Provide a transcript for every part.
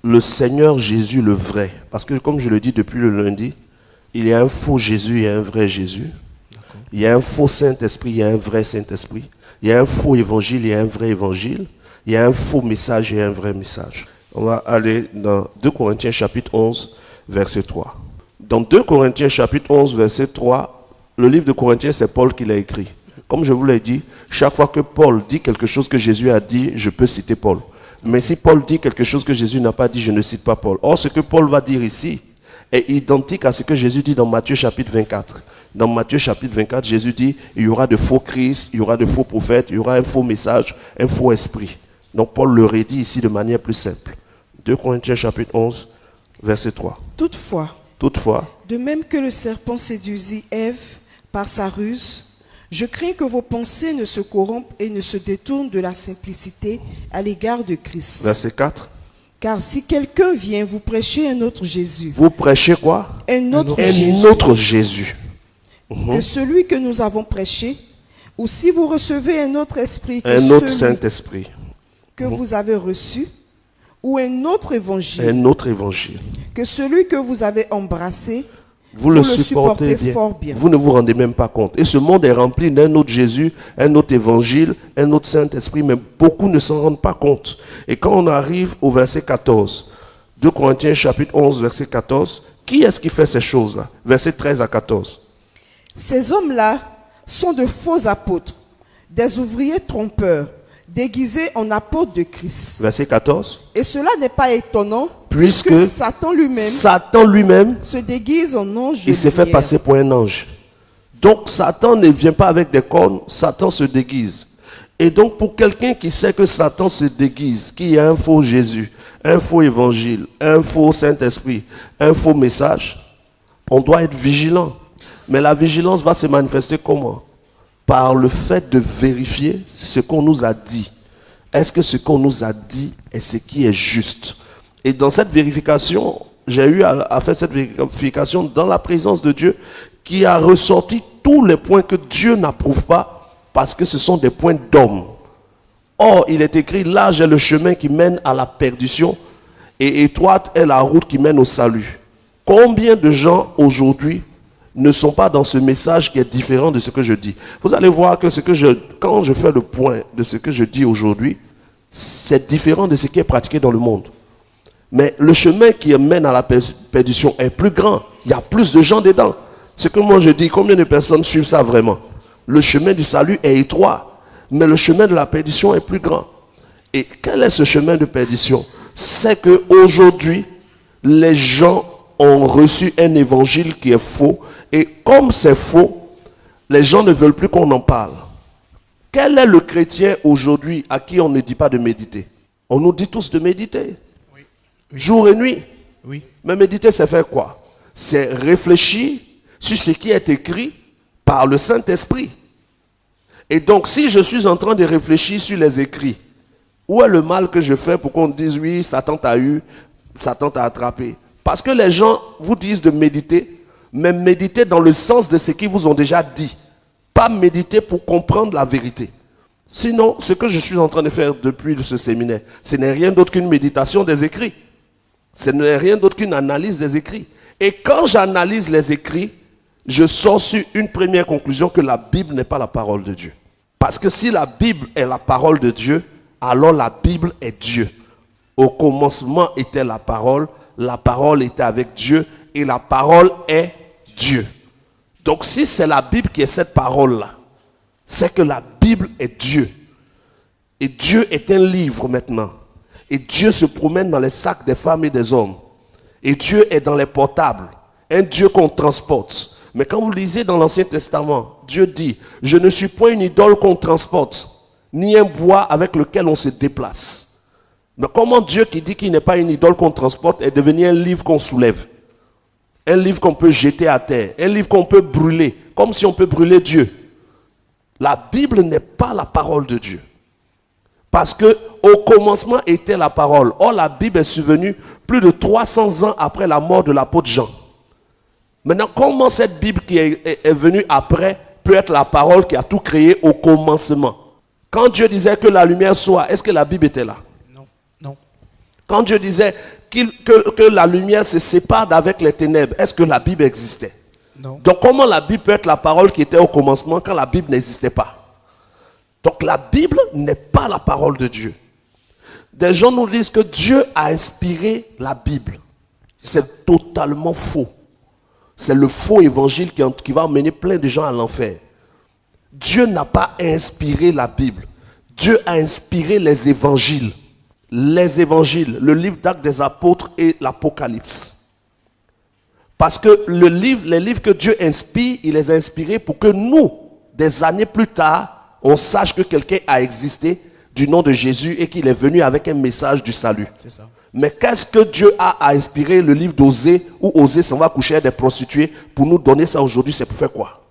le Seigneur Jésus le vrai. Parce que comme je le dis depuis le lundi, il y a un faux Jésus et un vrai Jésus. Il y a un faux Saint-Esprit, il y a un vrai Saint-Esprit. Il y a un faux évangile, il y a un vrai évangile. Il y a un faux message et un vrai message. On va aller dans 2 Corinthiens chapitre 11, verset 3. Dans 2 Corinthiens chapitre 11, verset 3, le livre de Corinthiens, c'est Paul qui l'a écrit. Comme je vous l'ai dit, chaque fois que Paul dit quelque chose que Jésus a dit, je peux citer Paul. Mais si Paul dit quelque chose que Jésus n'a pas dit, je ne cite pas Paul. Or, ce que Paul va dire ici est identique à ce que Jésus dit dans Matthieu chapitre 24. Dans Matthieu chapitre 24, Jésus dit, il y aura de faux Christ, il y aura de faux prophètes, il y aura un faux message, un faux esprit. Donc Paul le redit ici de manière plus simple. 2 Corinthiens chapitre 11, verset 3. Toutefois, de même que le serpent séduisit Ève par sa ruse, je crains que vos pensées ne se corrompent et ne se détournent de la simplicité à l'égard de Christ. Verset 4. Car si quelqu'un vient vous prêcher un autre Jésus. Vous prêchez quoi? Un autre Jésus. Que celui que nous avons prêché, ou si vous recevez un autre esprit que un autre Saint-Esprit que vous avez reçu, ou un autre évangile. Que celui que vous avez embrassé, vous le supportez bien. Fort bien. Vous ne vous rendez même pas compte. Et ce monde est rempli d'un autre Jésus, un autre évangile, un autre Saint-Esprit, mais beaucoup ne s'en rendent pas compte. Et quand on arrive au verset 14, 2 Corinthiens chapitre 11, verset 14, qui est-ce qui fait ces choses-là? Verset 13 à 14. Ces hommes-là sont de faux apôtres, des ouvriers trompeurs, déguisés en apôtres de Christ. Verset 14. Et cela n'est pas étonnant, puisque Satan lui-même se déguise en ange. Il s'est fait passer pour un ange. Donc Satan ne vient pas avec des cornes, Satan se déguise. Et donc pour quelqu'un qui sait que Satan se déguise, qu'il y a un faux Jésus, un faux évangile, un faux Saint-Esprit, un faux message, on doit être vigilant. Mais la vigilance va se manifester comment? Par le fait de vérifier ce qu'on nous a dit. Est-ce que ce qu'on nous a dit est ce qui est juste? Et dans cette vérification, j'ai eu à faire cette vérification dans la présence de Dieu qui a ressorti tous les points que Dieu n'approuve pas parce que ce sont des points d'homme. Or, il est écrit, large est le chemin qui mène à la perdition et étroite est la route qui mène au salut. Combien de gens aujourd'hui ne sont pas dans ce message qui est différent de ce que je dis? Vous allez voir que quand je fais le point de ce que je dis aujourd'hui, c'est différent de ce qui est pratiqué dans le monde. Mais le chemin qui mène à la perdition est plus grand. Il y a plus de gens dedans. Ce que moi je dis, combien de personnes suivent ça vraiment? Le chemin du salut est étroit, mais le chemin de la perdition est plus grand. Et quel est ce chemin de perdition? C'est qu'aujourd'hui, les gens ont reçu un évangile qui est faux. Et comme c'est faux, les gens ne veulent plus qu'on en parle. Quel est le chrétien aujourd'hui à qui on ne dit pas de méditer? On nous dit tous de méditer. Oui. Jour et nuit. Oui. Mais méditer, c'est faire quoi? C'est réfléchir sur ce qui est écrit par le Saint-Esprit. Et donc, si je suis en train de réfléchir sur les écrits, où est le mal que je fais pour qu'on dise, oui, Satan t'a eu, Satan t'a attrapé? Parce que les gens vous disent de méditer, mais méditer dans le sens de ce qu'ils vous ont déjà dit. Pas méditer pour comprendre la vérité. Sinon, ce que je suis en train de faire depuis ce séminaire, ce n'est rien d'autre qu'une méditation des écrits. Ce n'est rien d'autre qu'une analyse des écrits. Et quand j'analyse les écrits, je sors sur une première conclusion que la Bible n'est pas la parole de Dieu. Parce que si la Bible est la parole de Dieu, alors la Bible est Dieu. Au commencement était la parole était avec Dieu et la parole est Dieu. Donc si c'est la Bible qui est cette parole-là, c'est que la Bible est Dieu. Et Dieu est un livre maintenant. Et Dieu se promène dans les sacs des femmes et des hommes. Et Dieu est dans les portables. Un Dieu qu'on transporte. Mais quand vous lisez dans l'Ancien Testament, Dieu dit, je ne suis point une idole qu'on transporte, ni un bois avec lequel on se déplace. Mais comment Dieu qui dit qu'il n'est pas une idole qu'on transporte est devenu un livre qu'on soulève? Un livre qu'on peut jeter à terre, un livre qu'on peut brûler, comme si on peut brûler Dieu. La Bible n'est pas la parole de Dieu. Parce que au commencement était la parole. Or, la Bible est survenue plus de 300 ans après la mort de l'apôtre Jean. Maintenant, comment cette Bible qui est venue après peut être la parole qui a tout créé au commencement? Quand Dieu disait que la lumière soit, est-ce que la Bible était là? Non, non. Quand Dieu disait que la lumière se sépare d'avec les ténèbres, est-ce que la Bible existait? Non. Donc comment la Bible peut être la parole qui était au commencement quand la Bible n'existait pas? Donc la Bible n'est pas la parole de Dieu. Des gens nous disent que Dieu a inspiré la Bible. C'est totalement faux. C'est le faux évangile qui va emmener plein de gens à l'enfer. Dieu n'a pas inspiré la Bible. Dieu a inspiré les évangiles. Les évangiles, le livre d'Actes des Apôtres et l'Apocalypse. Parce que les livres que Dieu inspire, il les a inspirés pour que nous, des années plus tard, on sache que quelqu'un a existé du nom de Jésus et qu'il est venu avec un message du salut. C'est ça. Mais qu'est-ce que Dieu a inspiré le livre d'Osée, où Osée s'en va coucher avec des prostituées, pour nous donner ça aujourd'hui? C'est pour faire quoi?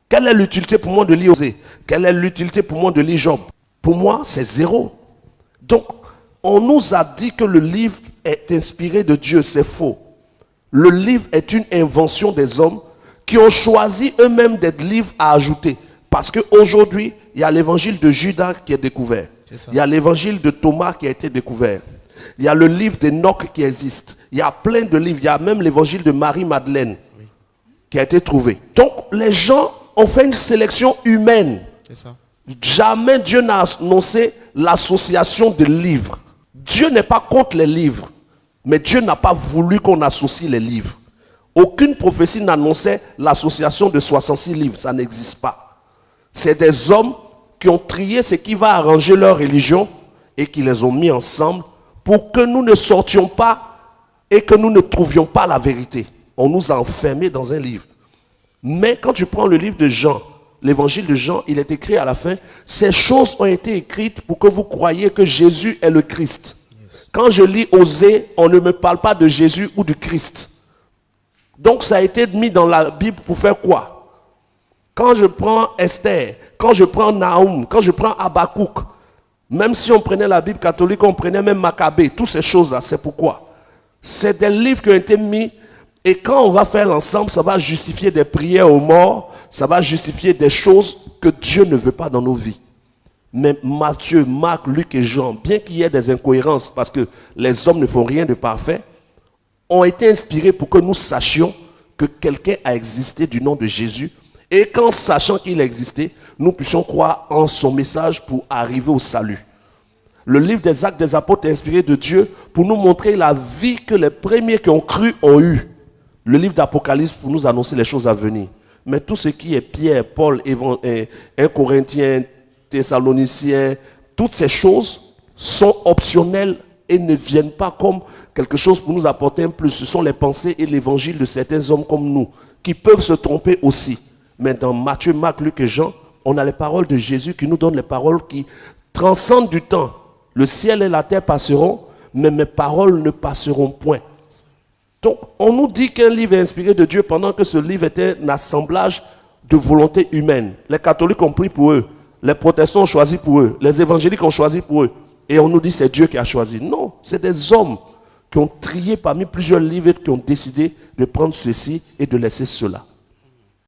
Quelle est l'utilité pour moi de lire Osée? Quelle est l'utilité pour moi de lire Job? Pour moi, c'est zéro. Donc, on nous a dit que le livre est inspiré de Dieu, c'est faux. Le livre est une invention des hommes qui ont choisi eux-mêmes d'être livres à ajouter. Parce qu'aujourd'hui, il y a l'évangile de Judas qui est découvert. Il y a l'évangile de Thomas qui a été découvert. Il y a le livre d'Enoch qui existe. Il y a plein de livres. Il y a même l'évangile de Marie-Madeleine qui a été trouvé. Donc, les gens ont fait une sélection humaine. C'est ça. Jamais Dieu n'a annoncé l'association de livres. Dieu n'est pas contre les livres, mais Dieu n'a pas voulu qu'on associe les livres. Aucune prophétie n'annonçait l'association de 66 livres, ça n'existe pas. C'est des hommes qui ont trié ce qui va arranger leur religion et qui les ont mis ensemble pour que nous ne sortions pas et que nous ne trouvions pas la vérité. On nous a enfermés dans un livre. Mais quand tu prends le livre de Jean, l'évangile de Jean, il est écrit à la fin, ces choses ont été écrites pour que vous croyiez que Jésus est le Christ. Quand je lis Osée, on ne me parle pas de Jésus ou du Christ. Donc ça a été mis dans la Bible pour faire quoi? Quand je prends Esther, quand je prends Naoum, quand je prends Habakkuk, même si on prenait la Bible catholique, on prenait même Maccabée, toutes ces choses-là, c'est pourquoi? C'est des livres qui ont été mis, et quand on va faire l'ensemble, ça va justifier des prières aux morts, ça va justifier des choses que Dieu ne veut pas dans nos vies. Mais Matthieu, Marc, Luc et Jean, bien qu'il y ait des incohérences, parce que les hommes ne font rien de parfait, ont été inspirés pour que nous sachions que quelqu'un a existé du nom de Jésus, et qu'en sachant qu'il a existé, nous puissions croire en son message pour arriver au salut. Le livre des Actes des Apôtres est inspiré de Dieu pour nous montrer la vie que les premiers qui ont cru ont eue. Le livre d'Apocalypse pour nous annoncer les choses à venir. Mais tout ce qui est Pierre, Paul, 1 Corinthiens, Thessaloniciens, toutes ces choses sont optionnelles et ne viennent pas comme quelque chose pour nous apporter un plus. Ce sont les pensées et l'évangile de certains hommes comme nous qui peuvent se tromper aussi. Mais dans Matthieu, Marc, Luc et Jean, on a les paroles de Jésus qui nous donnent les paroles qui transcendent du temps. Le ciel et la terre passeront, mais mes paroles ne passeront point. Donc, on nous dit qu'un livre est inspiré de Dieu pendant que ce livre était un assemblage de volonté humaine. Les catholiques ont pris pour eux, les protestants ont choisi pour eux, les évangéliques ont choisi pour eux. Et on nous dit que c'est Dieu qui a choisi. Non, c'est des hommes qui ont trié parmi plusieurs livres et qui ont décidé de prendre ceci et de laisser cela.